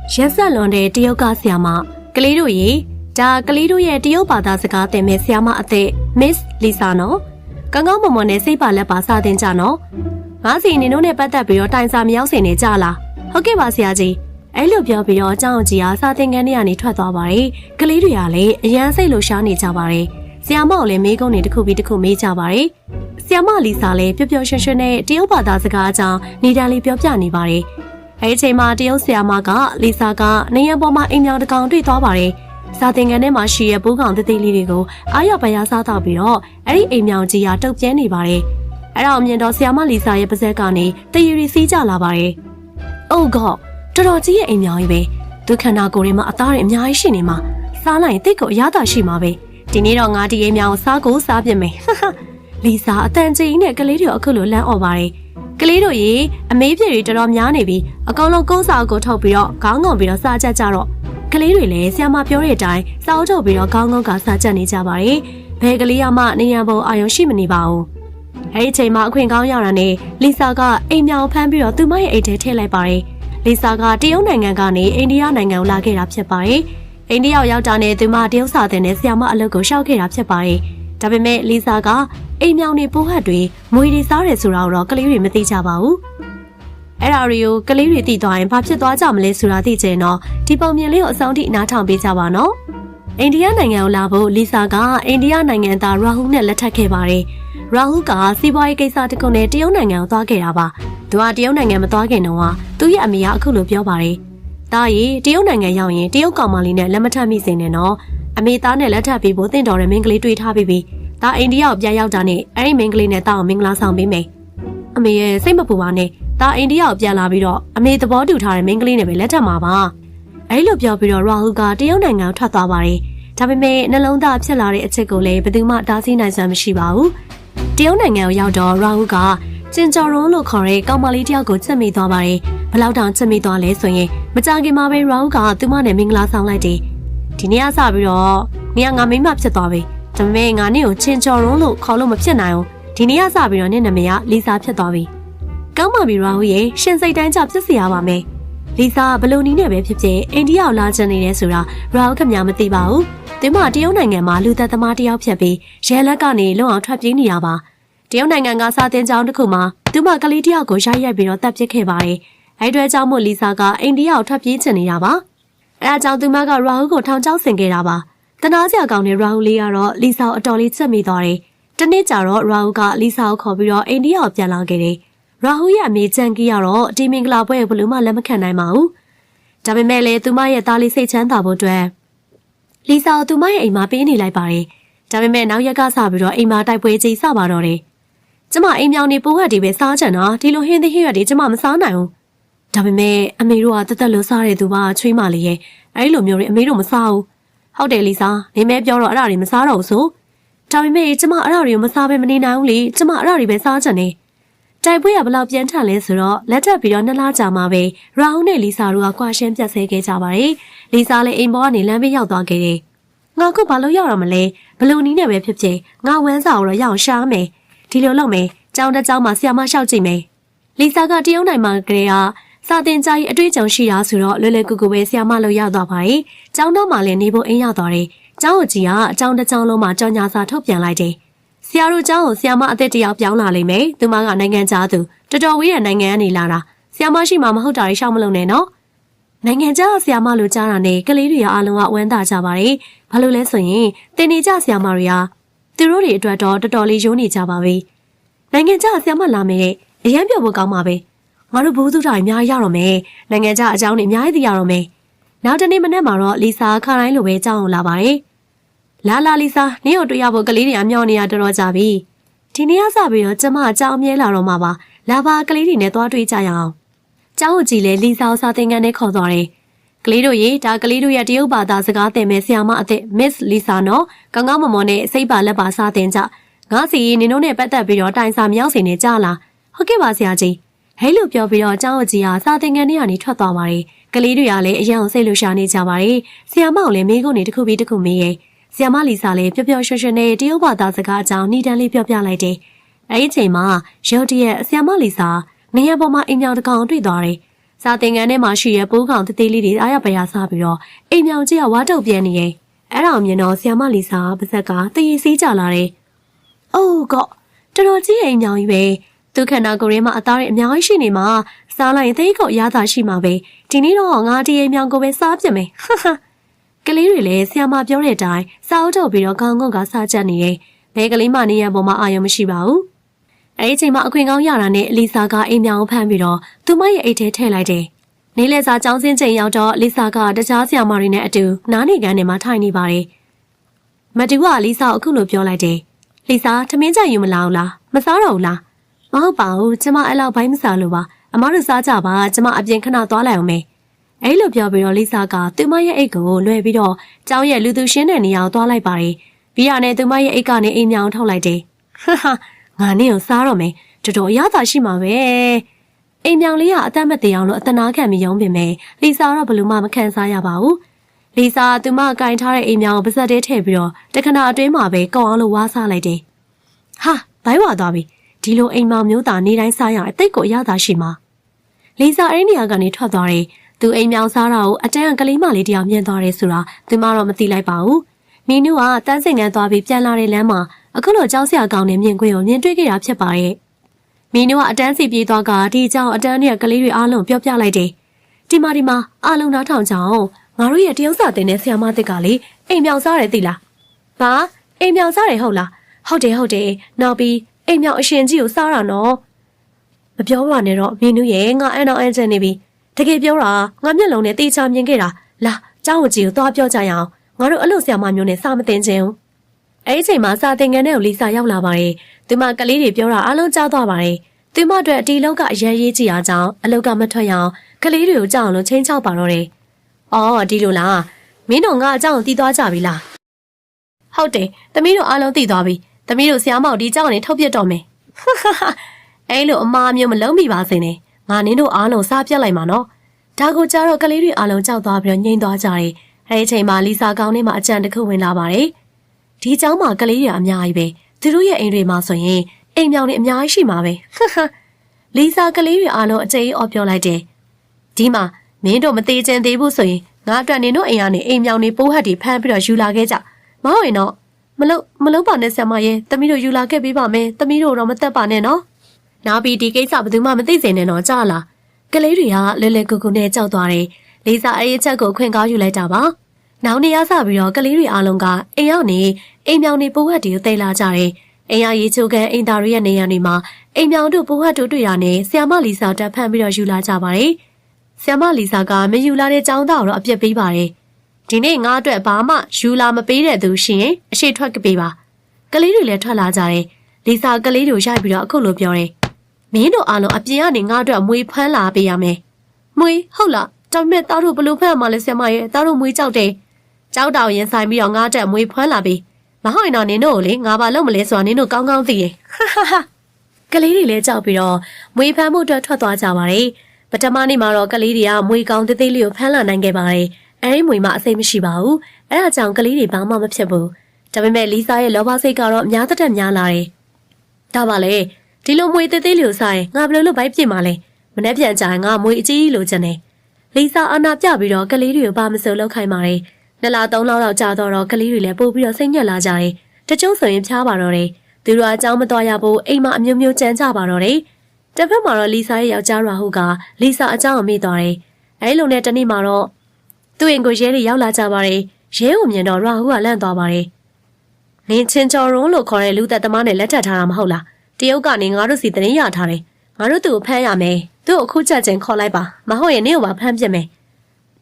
ရက်ဆက်လွန်တဲ့တရုတ်ကဆရာမကလေးတို့ရေဒါကလေးတို့ရဲ့တရုတ်ဘာသာစကားသင်မဲ့ဆရာမအသက် Miss Lisa နော်ကောင်းကောင်းမွန်မွန်နဲ့စိတ်ပါလက်ပါစသင်ကြနော်ငါစီနေတို့နဲ့ပတ်သက်ပြီးတော့တိုင်စာမရောက်စင်နေကြလားဟုတ်ကဲ့ပါဆရာကြီးအဲ့လိုပြောပြီးတော့အเจ้าကြီးအားစာသင်ခန်းထဲကနေထွက်သွားပါတယ်ကလေးတွေကလည်းအရန်စိတ်လှရှားနေကြပါတယ်ဆရာမကိုလည်းမေးခွန်းတွေတစ်ခုပြီးတစ်ခုမေးကြပါတယ်ဆရာမလီစာလည်းပျော်ပျော်ရွှင်ရွှင်နဲ့တရုတ်ဘာသာစကားအကြောင်းနေတန်းလေးပြောပြနေပါတယ်အဲ့ဒီအချိန်မှာတရုတ်ဆရာမကလီစာကနေရန်ပေါ်မှာအိမ်မြောင်တစ်ကောင်တွေ့သွားပါတယ်စာသင်ခန်းထဲမှာရှိတဲ့ပိုးကောင်သေးလေးတွေကိုအားရပါရစားတော့ပြီးတော့အဲ့ဒီအိမ်မြောင်ကြီးကတုတ်ပြဲနေပါတယ်အဲ့ဒါအမြင်တော့ဆရာမလီစာရဲ့ပါဇက်ကနေတရီရီစီးကြလာပါတယ်အိုးကောတော်တော်ကြီးရဲ့အိမ်မြောင်ကြီးပဲဒုက္ခနာကိုယ်ထဲမှာအသားတွေအများကြီးရှိနေမှာစားလိုက်ရင်တိတ်ကိုအရသာရှိမှာပဲဒီနေ့တော့ငါဒီအိမ်မြောင်စားကိုစားပြမယ်လီစာအတန်ကြီးနဲ့ကလေးတွေအခုလိုလမ်းអော်ပါတယ်ကလေးတို့ရေအမေးပြေတွေတော်တော်များနေပြီအကောင်လုံးကုန်းစာကိုထုတ်ပြီးတော့ခေါင်းငုံပြီးတော့စားကြကြတော့ကလေးတွေလည်းဆရာမပြောတဲ့အတိုင်းစာအုပ်ထုတ်ပြီးတော့ခေါင်းငုံကစားကြနေကြပါတယ်ဘယ်ကလေးမှနေရပုံအာရုံရှိမနေပါဘူးအဲဒီအချိန်မှာအခွင့်ကောင်းရတာနဲ့လီစာကအိမ်မြောင်ဖမ်းပြီးတော့သူမရဲ့အိတ်ထဲထည့်လိုက်ပါတယ်လီစာကတရုတ်နိုင်ငံကနေအိန္ဒိယနိုင်ငံကိုလာခဲ့တာဖြစ်ပါတယ်အိန္ဒိယရောက်တာနဲ့သူမတရုတ်စာသင်တဲ့ဆရာမအလုပ်ကိုရှောက်ခဲ့တာဖြစ်ပါတယ်ဒါပေမဲ့လီစာကအိမ်မြောင်နေပိုးဟတ်တွေမွေတွေစားတယ်ဆိုတာတော့ကလေးတွေမသိကြပါဘူးအဲ့ဒါတွေကိုကလေးတွေသိသွားရင်ဘာဖြစ်သွားကြမလဲဆိုတာသိချင်တော့ဒီပုံမြင်လေးကိုအဆုံးထိနားထောင်ပေးကြပါနော်အိန္ဒိယနိုင်ငံကိုလာဖို့လီစာကအိန္ဒိယနိုင်ငံသားရာဟူနဲ့လက်ထပ်ခဲ့ပါတယ်ရာဟူကစီးပွားရေးကိစ္စတစ်ခုနဲ့တရုတ်နိုင်ငံကိုသွားခဲ့တာပါသူကတရုတ်နိုင်ငံမသွားခင်တော့သူ့ရဲ့အမေကအခုလိုပြောပါတယ်ဒါရီတရုတ်နိုင်ငံရောက်ရင်တရုတ်ကောင်မလေးနဲ့လက်မထပ်မိစေနဲ့နော်အမေသားနဲ့လက်ထပ်ပြီးဖို့တင့်တော်တဲ့မင်းကလေးတွေ့ထားပြီးပြီဒါအိန္ဒိယကိုပြန်ရောက်တာနဲ့အဲ့ဒီမင်းကလေးနဲ့တောင်းမင်္ဂလာဆောင်ပေးမယ်အမေရဲ့စိတ်မပူပါနဲ့ဒါအိန္ဒိယကိုပြန်လာပြီးတော့အမေသဘောတူထားတဲ့မင်းကလေးနဲ့ပဲလက်ထပ်မှာပါအဲ့လိုပြောပြီးတော့ရာဟူကတရုတ်နိုင်ငံကိုထွက်သွားပါတယ်ဒါပေမဲ့နှလုံးသားဖြစ်လာတဲ့အချက်ကိုလည်းဘယ်သူမှတားဆီးနိုင်စွမ်းမရှိပါဘူးတရုတ်နိုင်ငံကိုရောက်တော့ရာဟူကကျင်ကျော်ရုံးလို့ခေါ်တဲ့ကောင်မလေးတယောက်ကိုချက်မိသွားပါတယ်ဘလောက်တောင်ချက်မိသွားလဲဆိုရင်မကြခင်မှာပဲရာဟူကသူမနဲ့မင်္ဂလာဆောင်လိုက်တယ်ဒီနေ့ကစပြီးတော့နေကငါမိမဖြစ်သွားပြီဒါပေမဲ့ငါနေ့ကိုချင်းကျော်ရုံးလို့ခေါ်လို့မဖြစ်နိုင်ဘူးဒီနေ့ကစပြီးတော့နေ့နာမည်ကလီစာဖြစ်သွားပြီကောင်းပါပြီရာဟူရဲ့ရှင်စိတ်တိုင်းကြဖြစ်စီရပါမယ်လီစာဘလို့နီးနဲ့ပဲဖြစ်ဖြစ်အိန္ဒိယကိုလာချင်နေတယ်ဆိုတာရာဟူခင်ဗျာမသိပါဘူးသူမတရုတ်နိုင်ငံမှာလူသက်သမားတယောက်ဖြစ်ပြီးရဲလက်ကနေလုံအောင်ထွက်ပြေးနေတာပါတရုတ်နိုင်ငံကစာတင်ကျောင်းတစ်ခုမှာသူမကလေးတယောက်ကိုရိုက်ရိုက်ပြီးတော့တပ်ပစ်ခဲ့ပါတယ်အဲ့ဒီကြောင့်မို့လီစာကအိန္ဒိယကိုထွက်ပြေးချင်နေတာပါအဲ့ဒါကြောင့်သူမကရာဟူကိုထောင်ချောက်ဆင်ခဲ့တာပါတနာစရာကောင်းတဲ့ရာဟူလေးကတော့လီစာကိုအတော်လေးချက်မိသွားတယ်တနေ့ကျတော့ရာဟူကလီစာကိုခေါ်ပြီးတော့အိန္ဒိယကိုပြန်လာခဲ့တယ်ရာဟူရဲ့အမေချန်ကီကတော့ဒီမင်္ဂလာပွဲကိုဘယ်လိုမှလက်မခံနိုင်ပါဘူးဒါပေမဲ့လည်းသူမရဲ့သားလေးစိတ်ချမ်းသာဖို့အတွက်လီစာကိုသူမရဲ့အိမ်မှာပေးနေလိုက်ပါတယ်ဒါပေမဲ့နောက်ရက်ကစပြီးတော့အိမ်မှာတိုက်ပွဲကြီးစပါတော့တယ်ကျမအိမ်မြောင်နေပိုးဟတ်တွေပဲစားချင်တာဒီလိုဟင်းသီးဟင်းရွက်တွေကျမမစားနိုင်ဘူးဒါပေမဲ့အမေတို့ကတက်တက်လို့စားတဲ့သူပါချွေးမလေးရဲ့အဲ့လိုမျိုးတွေအမေတို့မစားဘူးဟုတ်တယ်လီစာနေမဲပြောတော့အဲ့ဒါတွေမစားတော့ဘူးဆိုဒါပေမဲ့ကျမအဲ့ဒါတွေကိုမစားဘဲမနေနိုင်ဘူးလေကျမအဲ့ဒါတွေပဲစားချင်တယ်တိုက်ပွဲကဘလောက်ပြန်ထန်လဲဆိုတော့လက်ထပ်ပြီးတော့2လကြာမှပဲရာဟူနဲ့လီစာတို့ကကွာရှင်းပြတ်ဆဲခဲ့ကြပါတယ်လီစာလည်းအိမ်ပေါ်ကနေလမ်းဘေးရောက်သွားခဲ့တယ်ငါခုဘာလို့ရောက်ရမလဲဘလို့နီးနဲ့ပဲဖြစ်ဖြစ်ငါဝမ်းစာကိုတော့ရအောင်ရှားမယ်ဒီလိုလုပ်မယ်ကျောင်းတစ်ကျောင်းမှာဆရာမလျှောက်ကြည့်မယ်လီစာကတရုတ်နိုင်ငံမှာကလေးကစာတင်ကြားကြီးအတွေ့အကြုံရှိတာဆိုတော့လွယ်လွယ်ကူကူပဲဆရာမလို့ရောက်သွားပါတယ်ကျောင်းတော်မှာလည်းနေဖို့အိမ်ရောက်သွားတယ်ကျောင်းကြီးကအကျောင်းတစ်ကျောင်းလုံးမှာကြောင်ညာစာထုတ်ပြန်လိုက်တယ်ဆရာတို့ကျောင်းကိုဆရာမအသက်တယောက်ပြောင်းလာလိမ့်မယ်သူမကနိုင်ငံခြားသူတော်တော်ဝေးတဲ့နိုင်ငံကနေလာတာဆရာမရှိမှမဟုတ်တာရှောက်မလုံးနဲ့နော်နိုင်ငံခြားဆရာမလို့ကြားတာနဲ့ကလေးတွေအားလုံးကဝမ်းသာကြပါတယ်ဘာလို့လဲဆိုရင်တင်နေကြဆရာမတွေကသူတို့တွေအတွက်တော့တော်တော်လေးယုံနေကြပါပြီနိုင်ငံခြားဆရာမလာမယ်အရန်ပြောဖို့ကောင်းပါပဲငါတို့ဘိုးစုတာအများကြီးရတော့မယ်နိုင်ငံခြားအကြောင်းတွေအများကြီးသိရတော့မယ်နောက်တနေ့မနေ့မှာတော့လီစာခါတိုင်းလိုပဲကြောင်းအောင်လာပါတယ်လာလီစာနင်းတို့တွေ့ရဖို့ကလေးတွေအမြောက်နေရတော်တော်ကြပြီဒီနေ့ကစပြီးတော့ကျမအကြောင်းအမြဲလာတော့မှာပါလာပါကလေးတွေနဲ့သွားတွေ့ကြရအောင်ကျောင်းကြီးလည်းလီစာကိုစာသင်ခန်းထဲခေါ်သွားတယ်ကလေးတို့ရေဒါကလေးတို့ရဲ့တရုတ်ဘာသာစကားသင်မဲ့ဆရာမအသက် Miss Lisa နော်ကောင်းကောင်းမွန်မွန်နဲ့စိတ်ပါလက်ပါစာသင်ကြငါစီနင်တို့နဲ့ပတ်သက်ပြီးတော့တိုင်စာမရောက်စင်နေကြလားဟုတ်ကဲ့ပါဆရာကြီးဟဲ့လို့ပြောပြီးတော့ကျောင်းကြီးဟာစာသင်ခန်းထဲကနေထွက်သွားပါတယ်ကလေးတွေကလည်းအရင်အောင်စိတ်လှရှာနေကြပါတယ်ဆရာမကလည်းမိကုန်းနေတစ်ခုပြီးတစ်ခုမေးရဲ့ဆရာမလီစာလည်းပျော်ပျော်ရွှင်ရွှင်နဲ့တရုတ်ဘာသာစကားအကြောင်းနှီးတန်းလေးပြောပြလိုက်တယ်အဲဒီအချိန်မှာရုတ်တရက်ဆရာမလီစာနေရပေါ်မှာအိမ်မြောင်တစ်ကောင်တွေ့သွားတယ် စာသင်ခန်းထဲမှာရှိတဲ့ပိုးကောင်တသေးလေးတွေအားရပါရစားပြီးတော့အိမ်မြောင်ကြီးကဝါတုတ်ပြန်နေရဲ့အဲ့ဒါမြင်တော့ဆီယမလီစာပါဇက်ကတရေစီးကြလာတယ်။အိုးကောတော်တော်ကြီးအိမ်မြောင်ကြီးပဲသူခန္ဓာကိုယ်ထဲမှာအသားတွေအများကြီးရှိနေမှာစားလိုက်သိကောက်ရတာရှိမှာပဲဒီနေ့တော့ငါဒီအိမ်မြောင်ကိုပဲစားပြမယ်ဟာဟာကလေးတွေလည်းဆီယမပြောတဲ့အတိုင်းစားအုပ်ထုတ်ပြီးတော့ခေါင်းငုံကစားကြနေရဲ့ဘဲကလေးမနေရပေါ်မှာအာရုံမရှိပါဘူး။အဲဒီအချိန်မှာအခွင့်ကောင်းရတာနဲ့လီစာကအိမ်မြောင်ဖမ်းပြီးတော့သူမရဲ့အိတ်ထဲထည့်လိုက်တယ်။နေလဲစာကျောင်းစင်းချိန်ရောက်တော့လီစာကတခြားဆီယမတွေနဲ့အတူနားနေကန်ထဲမှာထိုင်နေပါတယ်။မတူကလီစာကိုအခုလိုပြောလိုက်တယ်။လီစာထမင်းကြိုင်ယူမလားလားမစားတော့ဘူးလားမဟုတ်ပါဘူးကျမအဲ့လောက်ဘိုင်းမစားလို့ပါအမားတို့စားကြပါကျမအပြင်ခဏသွားလိုက်အောင်မယ်အဲ့လိုပြောပြီးတော့လီစာကသူမရဲ့အိတ်ကိုလွှဲပြီးတော့ကျောင်းရဲ့လူသူရှင်းတဲ့နေရာကိုသွားလိုက်ပါတယ်ပြီးရနဲ့သူမရဲ့အိတ်ကနေအိမ်မြောင်ထုတ်လိုက်တယ်ဟာဟာငါနေကိုစားတော့မယ်တော်တော်အရသာရှိမှာပဲအိမ်မြောင်လေးကအသက်မသေးအောင်လို့အတနာခံပြီးရုံးပင်မယ်လီစာတော့ဘယ်လိုမှမခံစားရပါဘူးလီစာသူမကင်ထားတဲ့အိမ်မြောင်ကိုပါဇက်ထဲထည့်ပြီးတော့တခဏအတွင်းမှာပဲကောင်းအောင်လို့ဝါးစားလိုက်တယ်ဟာဘိုင်းဝါသွားပြီဒီလိုအိမ်မောင်မျိုးသားနေတိုင်းစားရအသိကိုအရသာရှိမှာလီစာအဲ့ဒီနေရာကနေထွက်သွားတယ်သူအိမ်မြောင်စားတာကိုအတန်းကလေးမလေးတယောက်မြင်သွားတယ်ဆိုတာသူမတော့မသိလိုက်ပါဘူးမီနူကတန်းစိန်ကန်းသွားပြီးပြန်လာတဲ့လမ်းမှာအခုလိုကြောက်စရာကောင်းတဲ့မြင်ကွင်းကိုမြင်တွေ့ခဲ့တာဖြစ်ပါရဲ့မီနူကအတန်းစီပြေးသွားကဒီအကြောင်းအတန်းနဲ့ကလေးတွေအားလုံးပြောပြလိုက်တယ်ဒီမှာအားလုံးနားထောင်ကြအောင်ငါတို့ရဲ့တရုပ်စာတင်တဲ့ဆရာမတစ်ကလေအိမ်မြောင်စားတယ်သိလားဘာအိမ်မြောင်စားတယ်ဟုတ်လားဟုတ်တယ်နောက်ပြီးအိမ်မြောင်အရှင်ကြီးကိုစားတာနော်မပြောပါနဲ့တော့မင်းတို့ရဲ့ငါအန်အောင်အန်ချင်နေပြီတကယ်ပြောတာငါမျက်လုံးနဲ့တေချာမြင်ခဲ့တာလာကျောင်းကြီးကိုသွားပြောကြရအောင်ငါတို့အလို့ဆရာမမျိုးနဲ့စာမတင်ချင်ဘူးအဲ့ဒီချိန်မှာစာသင်ခန်းထဲကိုလီစာရောက်လာပါတယ်သူမကလေးတွေပြောတာအားလုံးကြားသွားပါတယ်သူမအတွက်ဒီလောက်ကအရေးကြီးအားကြောင့်အလောက်ကမထွက်ရအောင်ကလေးတွေကိုကြောက်အောင်လို့ချင်းချောက်ပါတော့တယ်အော်ဒီလိုလားမင်းတို့ငါအကြောင်းကိုတီးသွားကြပြီလားဟုတ်တယ်သမီးတို့အားလုံးတီးသွားပြီသမီးတို့ဆရာမောက်ဒီကြောက်နေထုတ်ပြတော့မယ်အဲ့လိုအမားမျိုးမလုံးမိပါစေနဲ့ငါနင်းတို့အားလုံးစားပြတ်လိုက်မှာနော်ဒါကိုကြတော့ကလေးတွေအားလုံးကြောက်သွားပြီးတော့ငြိမ်သွားကြတယ်အဲ့ဒီချိန်မှာလီစာကောင်းထဲမှာအကြံတစ်ခုဝင်လာပါတယ်ဒီเจ้าမှာကလေးတွေအများကြီးပဲသူတို့ရဲ့အိမ်တွေမှာဆိုရင်အိမ်မြောင်တွေအများကြီးရှိမှာပဲလီစာကလေးတွေအားလုံးအကျဉ်းအော်ပြောလိုက်တယ်ဒီမှာမင်းတို့မသေးချင်သေးဘူးဆိုရင်ငါအတွက်နင်တို့အိမ်ကနေအိမ်မြောင်တွေပိုးဟတ်တွေဖမ်းပြီးတော့ယူလာခဲ့ကြမဟုတ်ရင်တော့မလုပ်ပါနဲ့ဆရာမရဲ့သမီးတို့ယူလာခဲ့ပေးပါမယ်သမီးတို့တော့မသက်ပါနဲ့နော်နောက်ပြီးဒီကိစ္စဘယ်သူမှမသိစေနဲ့တော့ကြားလားကလေးတွေကလဲလဲကူကူနဲ့ကြောက်သွားတယ်လေးစားအဲ့ဒီအချက်ကိုခွင့်ကောင်းယူလိုက်တာပါနောက်နေရစပြီးတော့ကလေးတွေအားလုံးကအိမ်ရောက်နေအိမ်မြောင်တွေပိုးဟတ်တွေကိုသိလာကြတယ်အိမ်ရရေးချိုးကန်အိမ်သားတွေရဲ့နေရာတွေမှာအိမ်မြောင်တို့ပိုးဟတ်တို့တွေ့ရနေဆရာမလီစာတက်ဖမ်းပြီးတော့ယူလာကြပါတယ်ဆရာမလီစာကမယူလာတဲ့ចောင်းသားကိုတော့အပြစ်ပေးပါတယ်ဒီနေ့ငါအတွက်ဘာမှယူလာမပေးတဲ့သူရှိရင်အရှိထွက်ကပေးပါကလေးတွေလည်းထွက်လာကြတယ်လီစာကလေးတို့ရိုက်ပြီးတော့အခုလိုပြောတယ်မင်းတို့အားလုံးအပြင်ကနေငါအတွက်မွေးဖမ်းလာပေးရမယ်မွေးဟုတ်လားဒါပေမဲ့သားတို့ဘလို့ဖမ်းမှလဲဆရာမရဲ့သားတို့မွေးကြောက်တယ်ကြောက်တောင်ရင်ဆိုင်ပြီးတော့ငါတက်မွေးဖမ်းလာပေးမဟုတ်ရင်တော့နင်တို့ကိုလေငါဘာလုပ်မလဲဆိုတာနင်တို့ကောင်းကောင်းသိရဲ့ကလေးတွေလည်းကြောက်ပြီးတော့မွေးဖမ်းမှုအတွက်ထွက်သွားကြပါတယ်ပထမနေ့မှာတော့ကလေးတွေကမွေးကောင်းသေးသေးလေးကိုဖမ်းလာနိုင်ခဲ့ပါတယ်အဲဒီမွေမှာအစိမ့်မရှိပါဘူးအဲဒါကြောင့်ကလေးတွေဘာမှမဖြစ်ဘူးဒါပေမဲ့လီစာရဲ့လောဘစိတ်ကတော့များတက်များလာတယ်ဒါပါလေဒီလိုမွေသေးသေးလေးကိုစားရင်ငါဘယ်လိုလုပ်ဘိုက်ပြစ်မှာလဲမနှက်ပြန်ကြရင်ငါမွေအကြီးလိုချင်တယ်လီစာအာနာပြပြီးတော့ကလေးတွေကိုဘာမစိုးလောက်ခိုင်းပါတယ်2လ3လလောက်ကြာတော့ကလေးတွေလည်းပို့ပြီးတော့စိတ်ညစ်လာကြတယ်တချို့ဆိုရင်ဖျားပါတော့တယ်သူတို့အเจ้าမတော်ရဘူးအိမ်မှာအမျိုးမျိုးကြမ်းကြပါတော့တယ်တစ်ဖက်မှာတော့လီစာရဲ့ယောက်ျားရာဟုကလီစာအเจ้าကိုမေ့သွားတယ်အဲဒီလိုနဲ့တနေ့မှာတော့သူ့အိမ်ကိုရဲတွေရောက်လာကြပါတယ်ရဲကိုမြင်တော့ရာဟုကလန့်သွားပါတယ်လင်းချင်းချော်ရုံးလို့ခေါ်တဲ့လူသက်သမားနဲ့လက်ထပ်ထားတာမဟုတ်လားတရုတ်ကနေငါတို့စီတင်ရထားတယ်ငါတို့သူ့ကိုဖမ်းရမယ်သူ့ကိုအခုချက်ချင်းခေါ်လိုက်ပါမဟုတ်ရင်နင့်ကိုပါဖမ်းပြစ်မယ်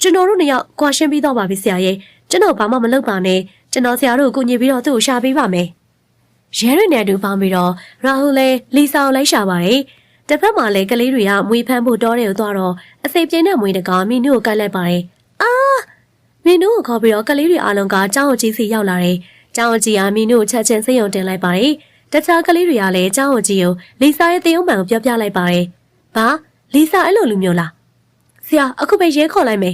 ကျွန်တော်တို့နှစ်ယောက်ကွာရှင်းပြီးတော့ပါပြီဆရာရဲ့ကျွန်တော်ဘာမှမလုပ်ပါနဲ့ကျွန်တော်ဆရာတို့ကိုကူညီပြီးတော့သူ့ကိုရှာပေးပါမယ်ရဲတွေနဲ့အတူပေါင်းပြီးတော့ရာဟုလည်းလီစာကိုလိုက်ရှာပါတယ်တစ်ဖက်မှာလည်းကလေးတွေကမွေဖမ်းဖို့တောတယ်ကိုသွားတော့အစိပ်ပြင်းတဲ့မွေတကောင်မင်းတို့ကိုကိုက်လိုက်ပါတယ်မင်းတို့ကိုခေါ်ပြီးတော့ကလေးတွေအားလုံးကကျောင်းအကြီးစီရောက်လာတယ်ကျောင်းအကြီးကမင်းတို့ချက်ချင်းစိတ်ယုံတင်လိုက်ပါတယ်တခြားကလေးတွေကလည်းကျောင်းအကြီးကိုလီစာရဲ့တရုံမှန်ကိုပြောပြလိုက်ပါတယ်ဘာလီစာအဲ့လိုလူမျိုးလားဆရာအခုပဲရဲခေါ်လိုက်မယ်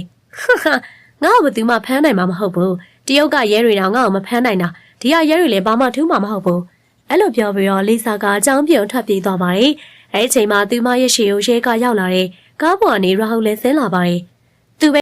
ငါ့ကိုဘယ်သူမှဖမ်းနိုင်မှာမဟုတ်ဘူးတရုတ်ကရဲတွေတော့ငါ့ကိုမဖမ်းနိုင်တာဒီကရဲတွေလည်းဘာမှထူးမှာမဟုတ်ဘူးအဲ့လိုပြောပြီးတော့လီစာကအကြောင်းပြုံထွက်ပြေးသွားပါတယ်အဲ့ဒီချိန်မှာသူမရဲ့ရှေကိုရဲကရောက်လာတယ် ကားပေါ်ကနေရာဟုလည်းဆင်းလာပါတယ်သူပဲ